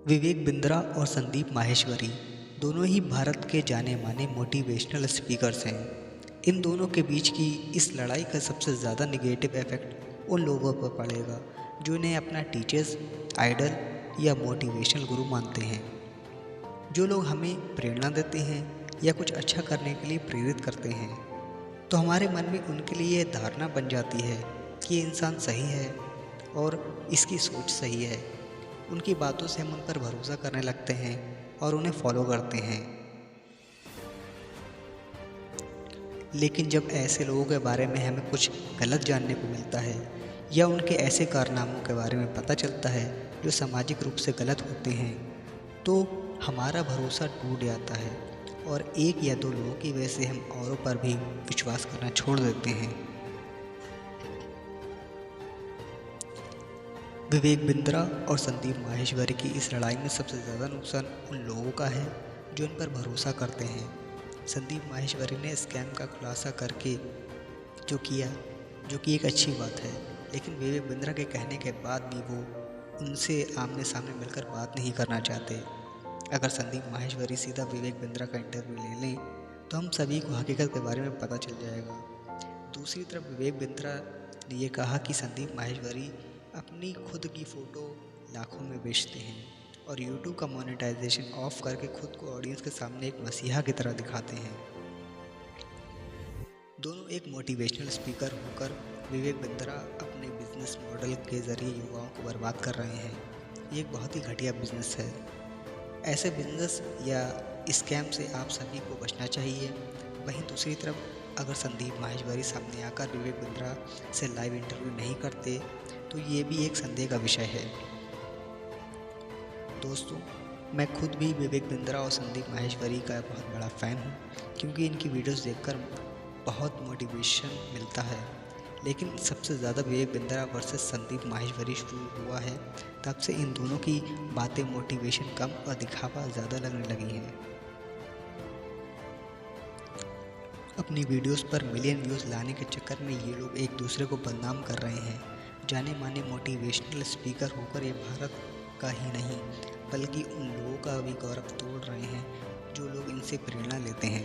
विवेक बिंद्रा और संदीप माहेश्वरी दोनों ही भारत के जाने माने मोटिवेशनल स्पीकर्स हैं। इन दोनों के बीच की इस लड़ाई का सबसे ज़्यादा निगेटिव इफेक्ट उन लोगों पर पड़ेगा जो इन्हें अपना टीचर्स, आइडल या मोटिवेशनल गुरु मानते हैं। जो लोग हमें प्रेरणा देते हैं या कुछ अच्छा करने के लिए प्रेरित करते हैं, तो हमारे मन में उनके लिए यह धारणा बन जाती है कि ये इंसान सही है और इसकी सोच सही है। उनकी बातों से हम उन पर भरोसा करने लगते हैं और उन्हें फॉलो करते हैं। लेकिन जब ऐसे लोगों के बारे में हमें कुछ गलत जानने को मिलता है या उनके ऐसे कारनामों के बारे में पता चलता है जो सामाजिक रूप से गलत होते हैं, तो हमारा भरोसा टूट जाता है और एक या दो लोगों की वजह से हम औरों पर भी विश्वास करना छोड़ देते हैं। विवेक बिंद्रा और संदीप माहेश्वरी की इस लड़ाई में सबसे ज़्यादा नुकसान उन लोगों का है जो इन पर भरोसा करते हैं। संदीप माहेश्वरी ने स्कैम का खुलासा करके जो किया, जो कि एक अच्छी बात है, लेकिन विवेक बिंद्रा के कहने के बाद भी वो उनसे आमने सामने मिलकर बात नहीं करना चाहते। अगर संदीप माहेश्वरी सीधा विवेक बिंद्रा का इंटरव्यू ले लें तो हम सभी को हकीकत के बारे में पता चल जाएगा। दूसरी तरफ विवेक बिंद्रा ने यह कहा कि संदीप माहेश्वरी अपनी खुद की फ़ोटो लाखों में बेचते हैं और यूट्यूब का मोनेटाइजेशन ऑफ करके खुद को ऑडियंस के सामने एक मसीहा की तरह दिखाते हैं। दोनों एक मोटिवेशनल स्पीकर होकर विवेक बिंद्रा अपने बिजनेस मॉडल के ज़रिए युवाओं को बर्बाद कर रहे हैं। ये एक बहुत ही घटिया बिजनेस है। ऐसे बिजनेस या स्कैम से आप सभी को बचना चाहिए। वहीं दूसरी तरफ अगर संदीप माहेश्वरी सामने आकर विवेक बिंद्रा से लाइव इंटरव्यू नहीं करते तो ये भी एक संदेह का विषय है। दोस्तों, मैं खुद भी विवेक बिंद्रा और संदीप माहेश्वरी का बहुत बड़ा फ़ैन हूँ, क्योंकि इनकी वीडियोस देखकर बहुत मोटिवेशन मिलता है। लेकिन सबसे ज़्यादा विवेक बिंद्रा वर्सेस संदीप माहेश्वरी शुरू हुआ है, तब से इन दोनों की बातें मोटिवेशन कम और दिखावा ज़्यादा लगने लगी हैं। अपनी वीडियोस पर मिलियन व्यूज़ लाने के चक्कर में ये लोग एक दूसरे को बदनाम कर रहे हैं। जाने माने मोटिवेशनल स्पीकर होकर ये भारत का ही नहीं बल्कि उन लोगों का भी गौरव तोड़ रहे हैं जो लोग इनसे प्रेरणा लेते हैं।